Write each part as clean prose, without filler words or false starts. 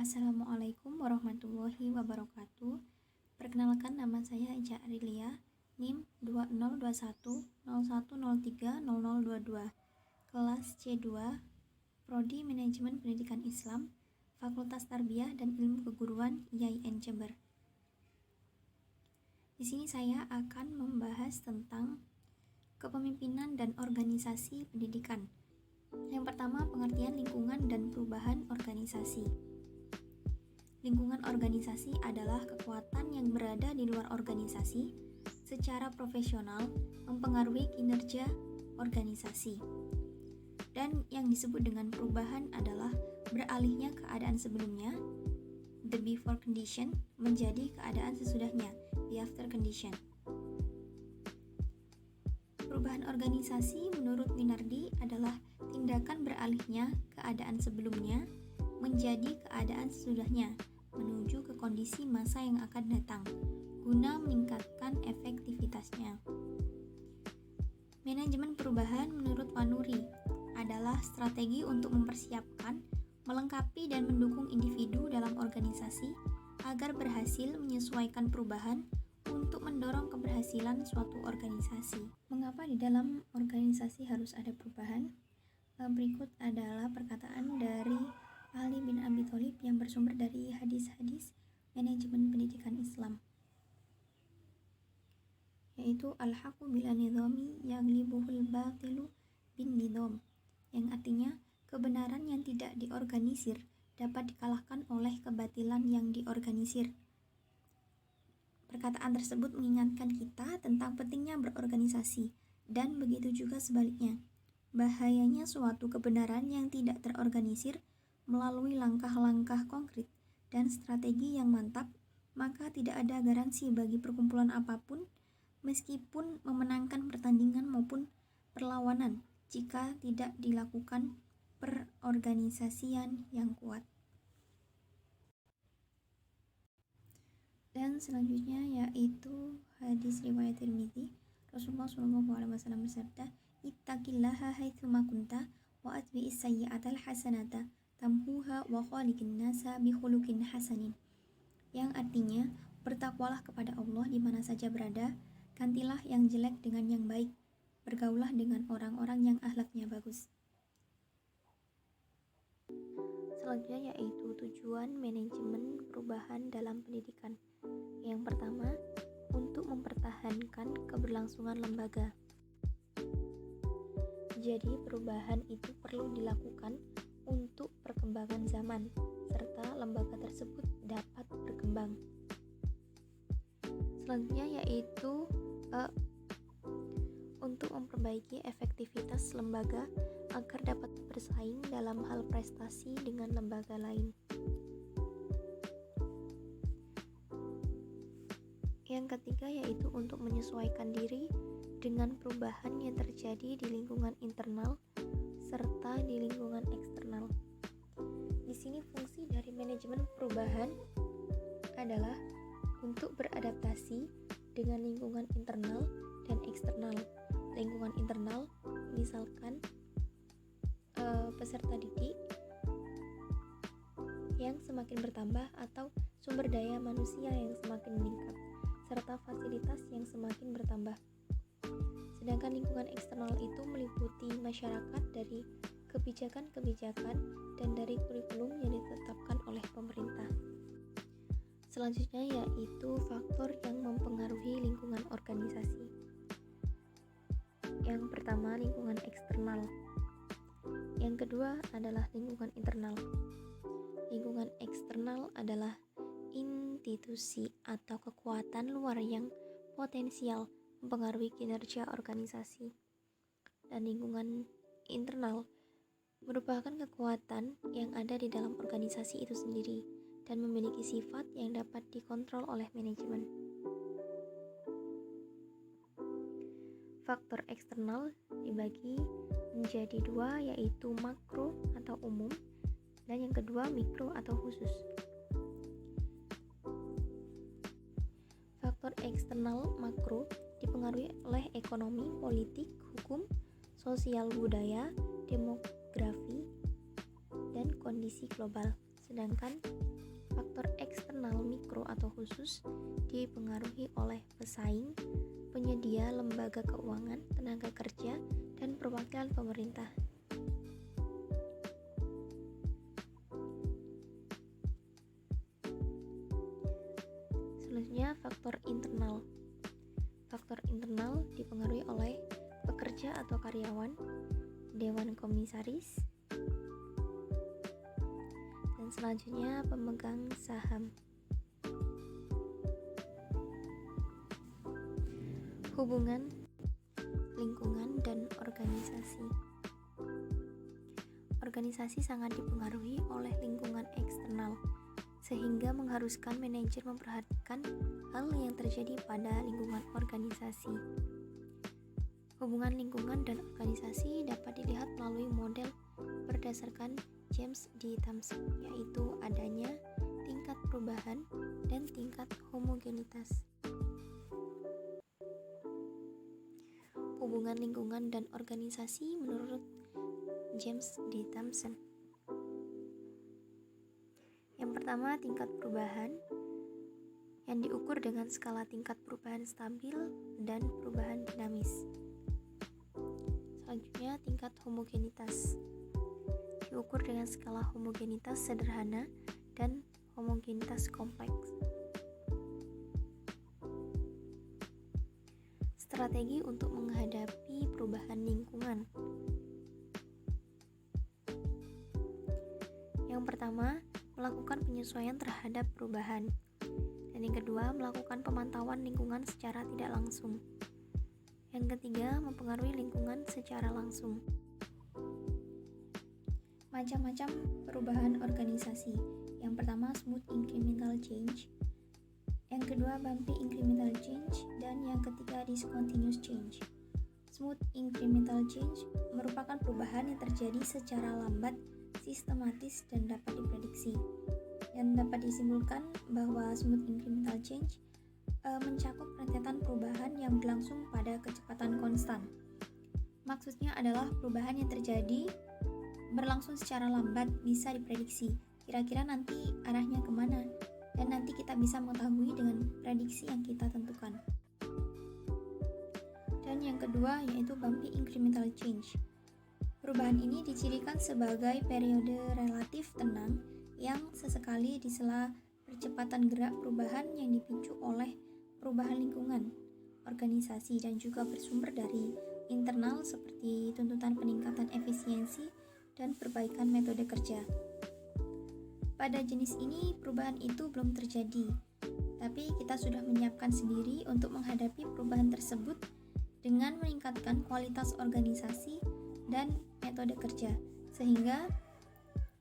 Assalamualaikum warahmatullahi wabarakatuh. Perkenalkan, nama saya Eja Arilia, NIM 202101030022, kelas C2, Prodi Manajemen Pendidikan Islam, Fakultas Tarbiyah dan Ilmu Keguruan IAIN Jember. Di sini saya akan membahas tentang kepemimpinan dan organisasi pendidikan. Yang pertama, pengertian lingkungan dan perubahan organisasi. Lingkungan organisasi adalah kekuatan yang berada di luar organisasi secara profesional mempengaruhi kinerja organisasi. Dan yang disebut dengan perubahan adalah beralihnya keadaan sebelumnya, the before condition, menjadi keadaan sesudahnya, the after condition. Perubahan organisasi menurut Minardi adalah tindakan beralihnya keadaan sebelumnya menjadi keadaan sesudahnya menuju ke kondisi masa yang akan datang guna meningkatkan efektivitasnya. Manajemen perubahan menurut Wanuri adalah strategi untuk mempersiapkan, melengkapi dan mendukung individu dalam organisasi agar berhasil menyesuaikan perubahan untuk mendorong keberhasilan suatu organisasi. Mengapa di dalam organisasi harus ada perubahan? Berikut adalah perkataan dari Ali bin Abi Thalib yang bersumber dari hadis-hadis manajemen pendidikan Islam, yaitu al-haqqu bila nidhami yaglibuhul batilu bin nidham, yang artinya kebenaran yang tidak diorganisir dapat dikalahkan oleh kebatilan yang diorganisir. Perkataan tersebut mengingatkan kita tentang pentingnya berorganisasi, dan begitu juga sebaliknya, bahayanya suatu kebenaran yang tidak terorganisir. Melalui langkah-langkah konkret dan strategi yang mantap, maka tidak ada garansi bagi perkumpulan apapun, meskipun memenangkan pertandingan maupun perlawanan, jika tidak dilakukan perorganisasian yang kuat. Dan selanjutnya yaitu hadis riwayat Tirmidzi. Rasulullah SAW bersabda, "Ittaqillaha haitsuma kunta wa atbi'is sayyi'atal hasanata tamhuha wa khaliqin nasa bi khuluqin hasanin." Yang artinya, bertakwalah kepada Allah di mana saja berada, gantilah yang jelek dengan yang baik, bergaulah dengan orang-orang yang akhlaknya bagus. Selanjutnya yaitu tujuan manajemen perubahan dalam pendidikan. Yang pertama, untuk mempertahankan keberlangsungan lembaga. Jadi perubahan itu perlu dilakukan untuk perkembangan zaman, serta lembaga tersebut dapat berkembang. Selanjutnya yaitu untuk memperbaiki efektivitas lembaga agar dapat bersaing dalam hal prestasi dengan lembaga lain. Yang ketiga yaitu untuk menyesuaikan diri dengan perubahan yang terjadi di lingkungan internal serta di lingkungan eksternal. Di sini fungsi dari manajemen perubahan adalah untuk beradaptasi dengan lingkungan internal dan eksternal. Lingkungan internal misalkan peserta didik yang semakin bertambah atau sumber daya manusia yang semakin meningkat, serta fasilitas yang semakin bertambah. Sedangkan lingkungan eksternal itu meliputi masyarakat dari kebijakan-kebijakan dan dari kurikulum yang ditetapkan oleh pemerintah. Selanjutnya yaitu faktor yang mempengaruhi lingkungan organisasi. Yang pertama, lingkungan eksternal. Yang kedua adalah lingkungan internal. Lingkungan eksternal adalah institusi atau kekuatan luar yang potensial mempengaruhi kinerja organisasi. Dan lingkungan internal merupakan kekuatan yang ada di dalam organisasi itu sendiri dan memiliki sifat yang dapat dikontrol oleh manajemen. Faktor eksternal dibagi menjadi dua, yaitu makro atau umum, dan yang kedua mikro atau khusus. Faktor eksternal makro dipengaruhi oleh ekonomi, politik, hukum, sosial budaya, demografi, dan kondisi global. Sedangkan faktor eksternal mikro atau khusus dipengaruhi oleh pesaing, penyedia lembaga keuangan, tenaga kerja, dan perwakilan pemerintah. Selanjutnya, faktor internal. Faktor internal dipengaruhi oleh pekerja atau karyawan, dewan komisaris, dan selanjutnya pemegang saham. Hubungan, lingkungan, dan organisasi. Organisasi sangat dipengaruhi oleh lingkungan eksternal, sehingga mengharuskan manajer memperhatikan hal yang terjadi pada lingkungan organisasi. Hubungan lingkungan dan organisasi dapat dilihat melalui model berdasarkan James D. Thomson, yaitu adanya tingkat perubahan dan tingkat homogenitas. Hubungan lingkungan dan organisasi menurut James D. Thomson. Yang pertama, tingkat perubahan yang diukur dengan skala tingkat perubahan stabil dan perubahan dinamis. Selanjutnya, tingkat homogenitas diukur dengan skala homogenitas sederhana dan homogenitas kompleks. Strategi untuk menghadapi perubahan lingkungan. Yang pertama, melakukan penyesuaian terhadap perubahan. Dan yang kedua, melakukan pemantauan lingkungan secara tidak langsung. Yang ketiga, mempengaruhi lingkungan secara langsung. Macam-macam perubahan organisasi. Yang pertama, smooth incremental change. Yang kedua, bumpy incremental change. Dan yang ketiga, discontinuous change. Smooth incremental change merupakan perubahan yang terjadi secara lambat, sistematis, dan dapat diprediksi. Dan dapat disimpulkan bahwa smooth incremental change mencakup rentetan perubahan yang berlangsung pada kecepatan konstan. Maksudnya adalah perubahan yang terjadi berlangsung secara lambat, bisa diprediksi kira-kira nanti arahnya kemana, dan nanti kita bisa mengetahui dengan prediksi yang kita tentukan. Dan yang kedua yaitu bumpy incremental change. Perubahan ini dicirikan sebagai periode relatif tenang yang sesekali di sela percepatan gerak perubahan yang dipicu oleh perubahan lingkungan, organisasi, dan juga bersumber dari internal seperti tuntutan peningkatan efisiensi dan perbaikan metode kerja. Pada jenis ini perubahan itu belum terjadi, tapi kita sudah menyiapkan sendiri untuk menghadapi perubahan tersebut dengan meningkatkan kualitas organisasi dan metode kerja, sehingga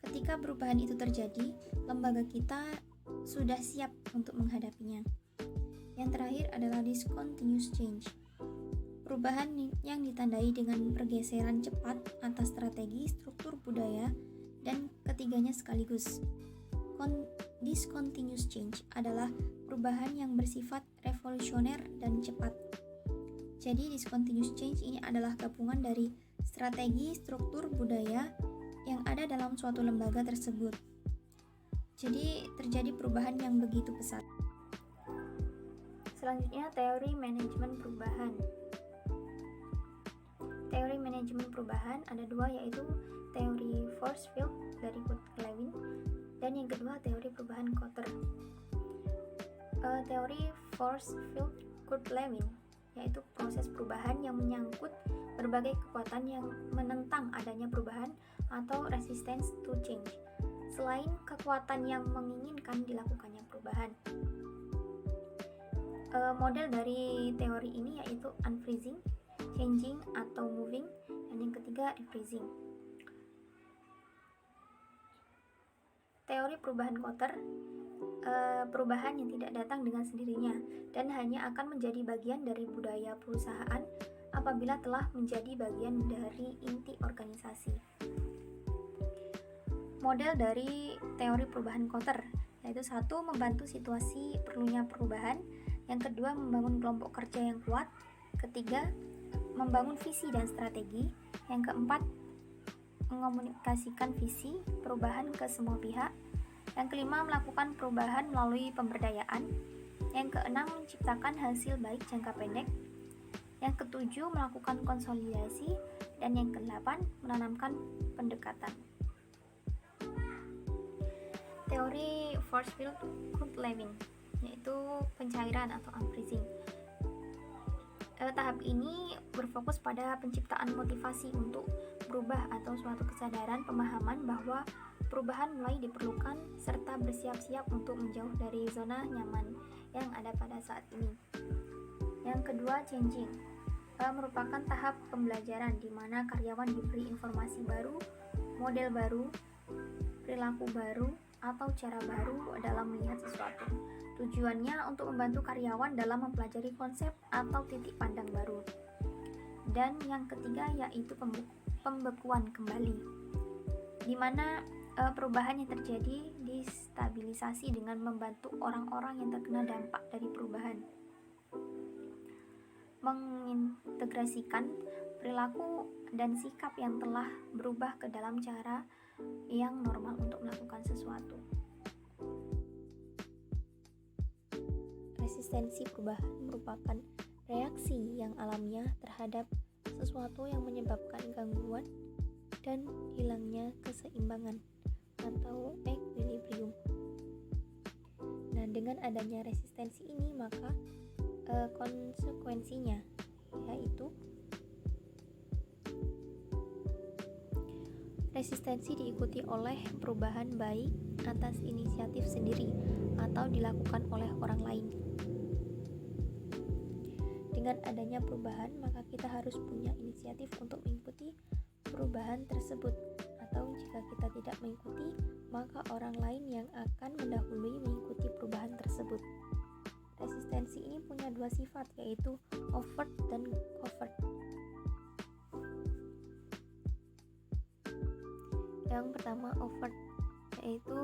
ketika perubahan itu terjadi, lembaga kita sudah siap untuk menghadapinya. Yang terakhir adalah discontinuous change. Perubahan yang ditandai dengan pergeseran cepat atas strategi, struktur budaya, dan ketiganya sekaligus. Discontinuous change adalah perubahan yang bersifat revolusioner dan cepat. Jadi discontinuous change ini adalah gabungan dari strategi, struktur, budaya yang ada dalam suatu lembaga tersebut. Jadi terjadi perubahan yang begitu pesat. Selanjutnya, teori manajemen perubahan. Teori manajemen perubahan ada dua, yaitu teori force field dari Kurt Lewin dan yang kedua teori perubahan Kotter. Teori force field Kurt Lewin yaitu proses perubahan yang menyangkut berbagai kekuatan yang menentang adanya perubahan atau resistance to change, selain kekuatan yang menginginkan dilakukannya perubahan. Model dari teori ini yaitu unfreezing, changing atau moving, dan yang ketiga refreezing. Teori perubahan Kotter, perubahan yang tidak datang dengan sendirinya dan hanya akan menjadi bagian dari budaya perusahaan apabila telah menjadi bagian dari inti organisasi. Model dari teori perubahan Kotter yaitu satu, membantu situasi perlunya perubahan, yang kedua, membangun kelompok kerja yang kuat, ketiga, membangun visi dan strategi, yang keempat, mengomunikasikan visi perubahan ke semua pihak, Yang kelima, melakukan perubahan melalui pemberdayaan. Yang keenam, menciptakan hasil baik jangka pendek. Yang ketujuh, melakukan konsolidasi. Dan yang kedelapan, menanamkan pendekatan. Teori force field good living, yaitu pencairan atau unfreezing. Tahap ini berfokus pada penciptaan motivasi untuk berubah atau suatu kesadaran pemahaman bahwa perubahan mulai diperlukan serta bersiap-siap untuk menjauh dari zona nyaman yang ada pada saat ini. Yang kedua, changing, merupakan tahap pembelajaran di mana karyawan diberi informasi baru, model baru, perilaku baru, atau cara baru dalam melihat sesuatu. Tujuannya untuk membantu karyawan dalam mempelajari konsep atau titik pandang baru. Dan yang ketiga yaitu pembekuan kembali, di mana perubahan yang terjadi distabilisasi dengan membantu orang-orang yang terkena dampak dari perubahan, mengintegrasikan perilaku dan sikap yang telah berubah ke dalam cara yang normal untuk melakukan sesuatu. Resistensi perubahan merupakan reaksi yang alamiah terhadap sesuatu yang menyebabkan gangguan dan hilangnya keseimbangan atau equilibrium. Nah, dengan adanya resistensi ini maka konsekuensinya yaitu resistensi diikuti oleh perubahan baik atas inisiatif sendiri atau dilakukan oleh orang lain. Dengan adanya perubahan, maka kita harus punya inisiatif untuk mengikuti perubahan tersebut, atau jika kita tidak mengikuti, maka orang lain yang akan mendahului mengikuti perubahan tersebut. Resistensi ini punya dua sifat, yaitu overt dan covert. Yang pertama, overt, yaitu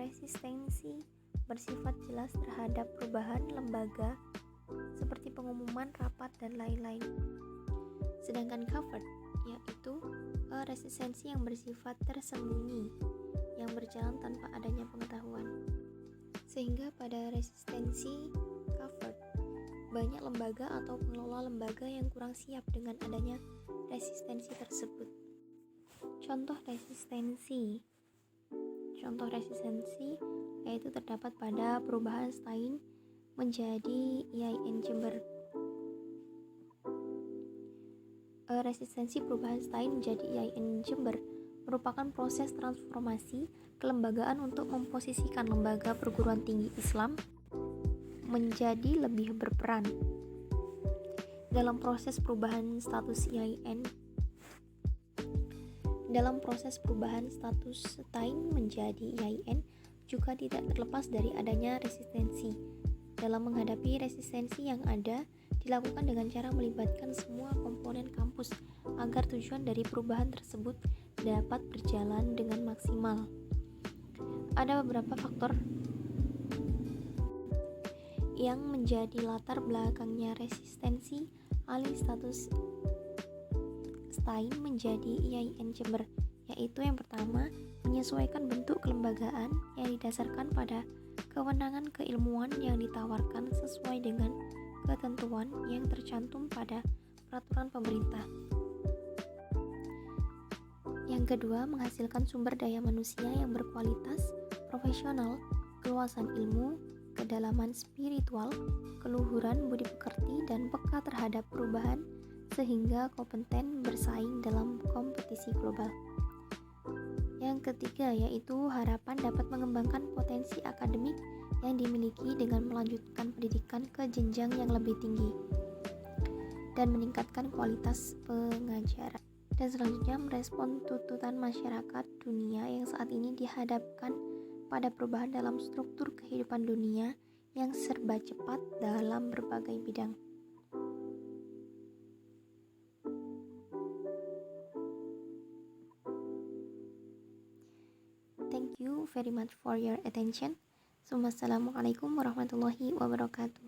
resistensi bersifat jelas terhadap perubahan lembaga seperti pengumuman rapat dan lain-lain. Sedangkan covert yaitu resistensi yang bersifat tersembunyi yang berjalan tanpa adanya pengetahuan. Sehingga pada resistensi covert banyak lembaga atau pengelola lembaga yang kurang siap dengan adanya resistensi tersebut. Contoh resistensi yaitu terdapat pada perubahan Stein menjadi IAIN Jember. Resistensi perubahan Stein menjadi IAIN Jember merupakan proses transformasi kelembagaan untuk memposisikan lembaga perguruan tinggi Islam menjadi lebih berperan dalam proses perubahan status IAIN. Dalam proses perubahan status Stein menjadi IAIN juga tidak terlepas dari adanya resistensi. Dalam menghadapi resistensi yang ada, dilakukan dengan cara melibatkan semua komponen kampus agar tujuan dari perubahan tersebut dapat berjalan dengan maksimal. Ada beberapa faktor yang menjadi latar belakangnya resistensi alih status Stein menjadi IAIN Jember, yaitu yang pertama, menyesuaikan bentuk kelembagaan yang didasarkan pada kewenangan keilmuan yang ditawarkan sesuai dengan ketentuan yang tercantum pada peraturan pemerintah. Yang kedua, menghasilkan sumber daya manusia yang berkualitas, profesional, keluasan ilmu, kedalaman spiritual, keluhuran budi pekerti, dan peka terhadap perubahan sehingga kompeten bersaing dalam kompetisi global. Yang ketiga yaitu harapan dapat mengembangkan potensi akademik yang dimiliki dengan melanjutkan pendidikan ke jenjang yang lebih tinggi dan meningkatkan kualitas pengajaran. Dan selanjutnya merespon tuntutan masyarakat dunia yang saat ini dihadapkan pada perubahan dalam struktur kehidupan dunia yang serba cepat dalam berbagai bidang. Thank you very much for your attention. Wassalamualaikum warahmatullahi wabarakatuh.